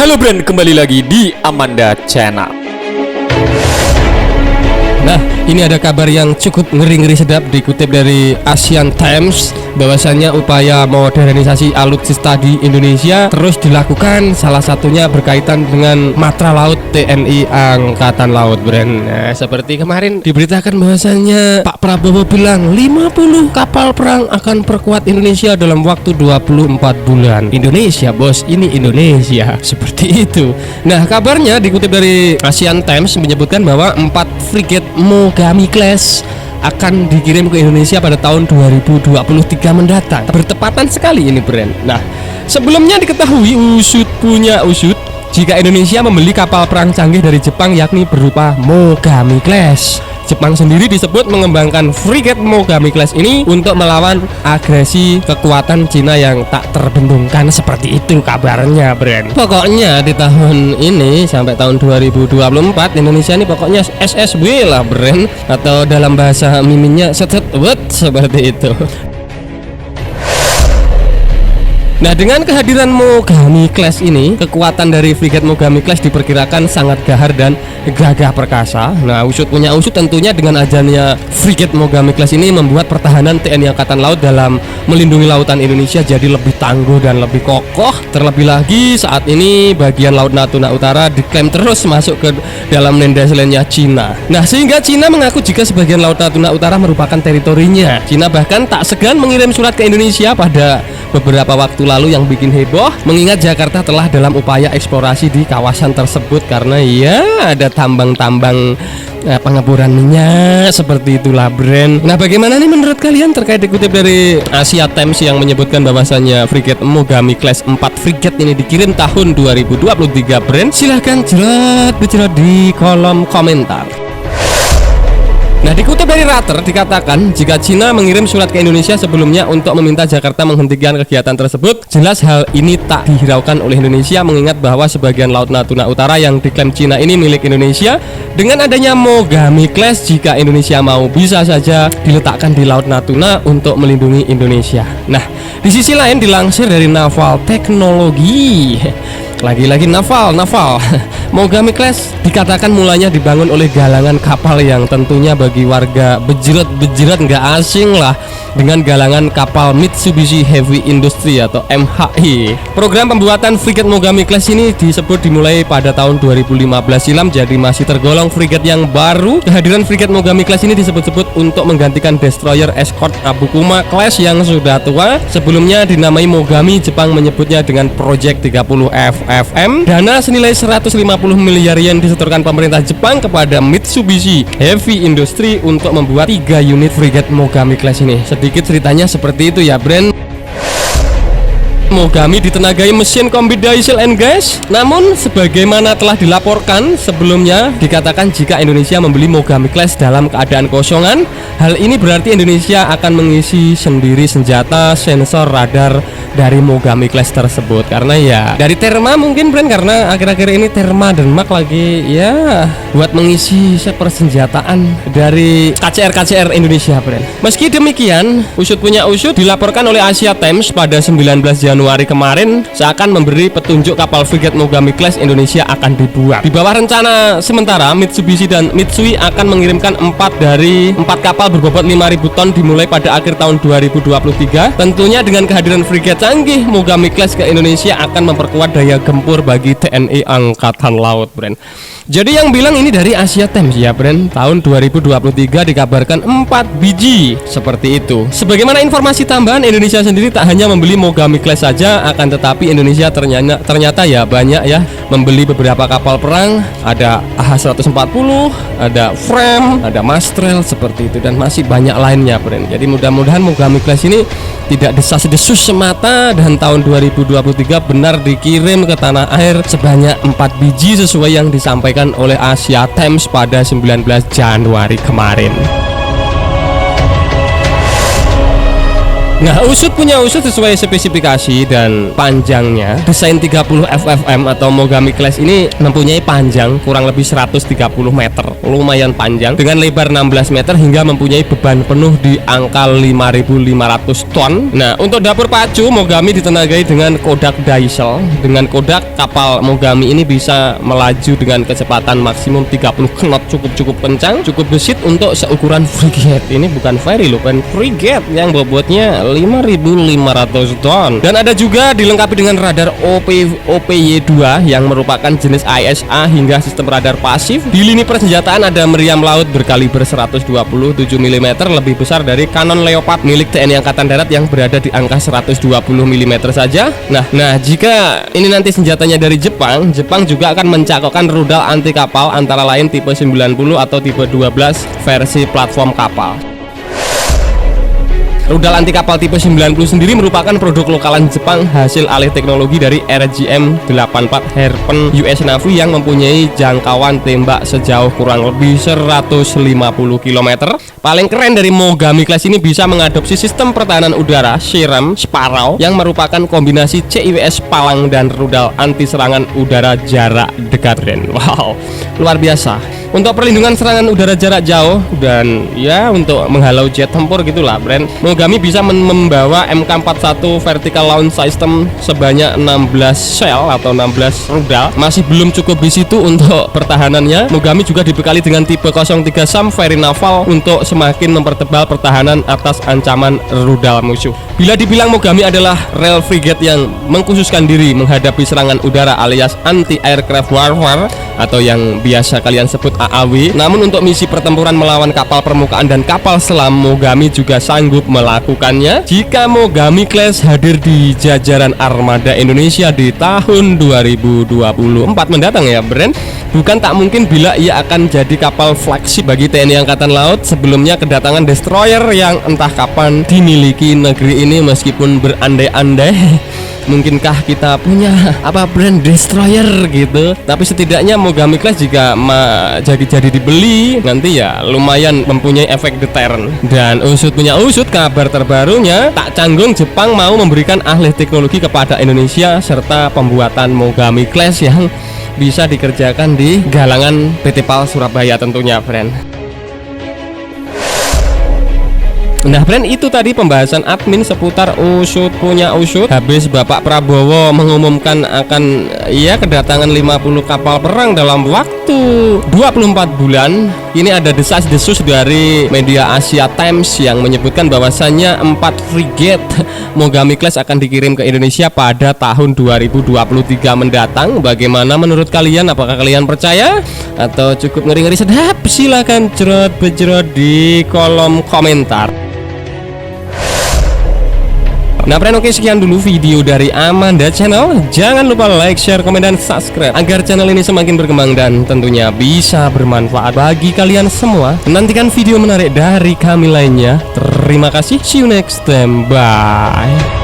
Halo Brand, kembali lagi di Amanda Channel. Nah, ini ada kabar yang cukup ngeri-ngeri sedap dikutip dari Asian Times, bahwasannya upaya modernisasi alutsista di Indonesia terus dilakukan, salah satunya berkaitan dengan matra laut TNI Angkatan Laut, Brand. Nah, seperti kemarin diberitakan bahwasannya Pak Prabowo bilang 50 kapal perang akan perkuat Indonesia dalam waktu 24 bulan. Indonesia, bos, ini Indonesia. Seperti itu. Nah, kabarnya dikutip dari Asian Times menyebutkan bahwa 4 frigate Mogami Class akan dikirim ke Indonesia pada tahun 2023 mendatang. Bertepatan sekali ini, Brand. Nah, sebelumnya diketahui usut punya usut jika Indonesia membeli kapal perang canggih dari Jepang, yakni berupa Mogami Class. Jepang sendiri disebut mengembangkan frigate Mogami Class ini untuk melawan agresi kekuatan Cina yang tak terbendungkan. Seperti itu kabarnya, Brand. Pokoknya di tahun ini sampai tahun 2024 Indonesia ini pokoknya SSW lah, Brand, atau dalam bahasa miminnya seperti itu. Nah, dengan kehadiran Mogami Class ini, kekuatan dari frigate Mogami Class diperkirakan sangat gahar dan gagah perkasa. Nah, usut punya usut tentunya dengan adanya frigate Mogami Class ini membuat pertahanan TNI Angkatan Laut dalam melindungi lautan Indonesia jadi lebih tangguh dan lebih kokoh. Terlebih lagi saat ini bagian Laut Natuna Utara diklaim terus masuk ke dalam landasannya Cina. Nah, sehingga Cina mengaku jika sebagian Laut Natuna Utara merupakan teritorinya. Cina bahkan tak segan mengirim surat ke Indonesia pada beberapa waktu lalu yang bikin heboh, mengingat Jakarta telah dalam upaya eksplorasi di kawasan tersebut karena ya ada tambang-tambang pengeboran minyak, seperti itulah, Brand. Nah, bagaimana nih menurut kalian terkait dikutip dari Asia Times yang menyebutkan bahwasannya frigate Mogami Class 4 frigate ini dikirim tahun 2023, Brand? Silahkan jerat di kolom komentar. Nah, dikutip dari Reuters dikatakan jika Cina mengirim surat ke Indonesia sebelumnya untuk meminta Jakarta menghentikan kegiatan tersebut, jelas hal ini tak dihiraukan oleh Indonesia mengingat bahwa sebagian Laut Natuna Utara yang diklaim Cina ini milik Indonesia. Dengan adanya Mogami Class, jika Indonesia mau bisa saja diletakkan di Laut Natuna untuk melindungi Indonesia. Nah, di sisi lain dilansir dari Naval Teknologi, lagi-lagi naval Mogami Class dikatakan mulanya dibangun oleh galangan kapal yang tentunya bagi warga bejeret nggak asing lah dengan galangan kapal Mitsubishi Heavy Industry atau MHI. Program pembuatan frigate Mogami Class ini disebut dimulai pada tahun 2015 silam, jadi masih tergolong frigate yang baru. Kehadiran frigate Mogami Class ini disebut-sebut untuk menggantikan destroyer Escort Abukuma Class yang sudah tua. Sebelumnya dinamai Mogami, Jepang menyebutnya dengan Project 30 FFM. Dana senilai 150 miliar yen disetorkan pemerintah Jepang kepada Mitsubishi Heavy Industry untuk membuat 3 unit frigate Mogami Class ini. Sedikit ceritanya seperti itu ya, Brand. Mogami ditenagai mesin kombi diesel and gas. Namun sebagaimana telah dilaporkan sebelumnya, dikatakan jika Indonesia membeli Mogami Class dalam keadaan kosongan, hal ini berarti Indonesia akan mengisi sendiri senjata sensor radar dari Mogami Class tersebut. Karena ya dari Terma mungkin, Brand, karena akhir-akhir ini Terma Denmark lagi ya buat mengisi persenjataan dari KCR Indonesia, Brand. Meski demikian, usut punya usut dilaporkan oleh Asia Times pada 19 Januari kemarin seakan memberi petunjuk kapal frigate Mogami Class Indonesia akan dibuat. Di bawah rencana sementara, Mitsubishi dan Mitsui akan mengirimkan 4 kapal berbobot 5.000 ton dimulai pada akhir tahun 2023. Tentunya dengan kehadiran frigate canggih Mogami Class ke Indonesia akan memperkuat daya gempur bagi TNI Angkatan Laut, Brand. Jadi yang bilang ini dari Asia Times ya, Brand. Tahun 2023 dikabarkan 4 biji seperti itu. Sebagaimana informasi tambahan, Indonesia sendiri tak hanya membeli Mogami Class saja, akan tetapi Indonesia ternyata ya banyak ya membeli beberapa kapal perang. Ada AH-140, ada Frame, ada Mastrel, seperti itu, dan masih banyak lainnya, Brand. Jadi mudah-mudahan Mogami Class ini tidak desas-desus semata dan tahun 2023 benar dikirim ke tanah air sebanyak 4 biji sesuai yang disampaikan oleh Asia Times pada 19 Januari kemarin. Nah, usut punya usut sesuai spesifikasi dan panjangnya. Desain 30 FFM atau Mogami Class ini mempunyai panjang kurang lebih 130 meter, lumayan panjang, dengan lebar 16 meter hingga mempunyai beban penuh di angka 5.500 ton. Nah, untuk dapur pacu Mogami ditenagai dengan kodak diesel. Dengan kodak, kapal Mogami ini bisa melaju dengan kecepatan maksimum 30 knot, cukup kencang, cukup gesit untuk seukuran frigate. Ini bukan ferry loh, bukan frigate yang bobotnya 5.500 ton. Dan ada juga dilengkapi dengan radar OPY2 yang merupakan jenis ISA hingga sistem radar pasif. Di lini persenjataan ada meriam laut berkaliber 127 mm lebih besar dari kanon Leopard milik TNI Angkatan Darat yang berada di angka 120 mm saja. Nah, jika ini nanti senjatanya dari Jepang juga akan mencakupkan rudal anti kapal antara lain tipe 90 atau tipe 12 versi platform kapal. Rudal anti kapal tipe 90 sendiri merupakan produk lokalan Jepang hasil alih teknologi dari RGM-84 Harpoon US Navy yang mempunyai jangkauan tembak sejauh kurang lebih 150 km. Paling keren dari Mogami Class ini bisa mengadopsi sistem pertahanan udara Shiram Sparrow yang merupakan kombinasi CIWS Palang dan rudal anti serangan udara jarak dekat. Wow, luar biasa. Untuk perlindungan serangan udara jarak jauh dan ya untuk menghalau jet tempur gitulah, brand Mogami bisa membawa MK41 vertical launch system sebanyak 16 shell atau 16 rudal. Masih belum cukup di situ untuk pertahanannya. Mogami juga dibekali dengan tipe 03 SAM Very Naval untuk semakin mempertebal pertahanan atas ancaman rudal musuh. Bila dibilang Mogami adalah rel frigate yang mengkhususkan diri menghadapi serangan udara alias anti aircraft warfare atau yang biasa kalian sebut AAW, namun untuk misi pertempuran melawan kapal permukaan dan kapal selam Mogami juga sanggup melakukannya. Jika Mogami Class hadir di jajaran armada Indonesia di tahun 2024 mendatang ya brand, bukan tak mungkin bila ia akan jadi kapal flagship bagi TNI Angkatan Laut. Sebelumnya kedatangan destroyer yang entah kapan dimiliki negeri ini meskipun berandai-andai mungkinkah kita punya brand destroyer gitu. Tapi setidaknya Mogami Class jika jadi dibeli nanti ya lumayan mempunyai efek deterrent. Dan usut punya usut, kabar terbarunya tak canggung Jepang mau memberikan alih teknologi kepada Indonesia serta pembuatan Mogami Class yang bisa dikerjakan di galangan PT PAL Surabaya tentunya friend. Nah friend, itu tadi pembahasan admin seputar usut punya usut. Habis Bapak Prabowo mengumumkan akan kedatangan 50 kapal perang dalam waktu 24 bulan. Ini ada desas-desus dari media Asia Times yang menyebutkan bahwasannya 4 frigate Mogami Class akan dikirim ke Indonesia pada tahun 2023 mendatang. Bagaimana menurut kalian? Apakah kalian percaya atau cukup ngeri-ngeri sedap? Silahkan cerot-bejerot di kolom komentar. Nah friend, oke, sekian dulu video dari Amanda Channel. Jangan lupa like, share, komen, dan subscribe agar channel ini semakin berkembang dan tentunya bisa bermanfaat bagi kalian semua. Nantikan video menarik dari kami lainnya. Terima kasih, see you next time, bye.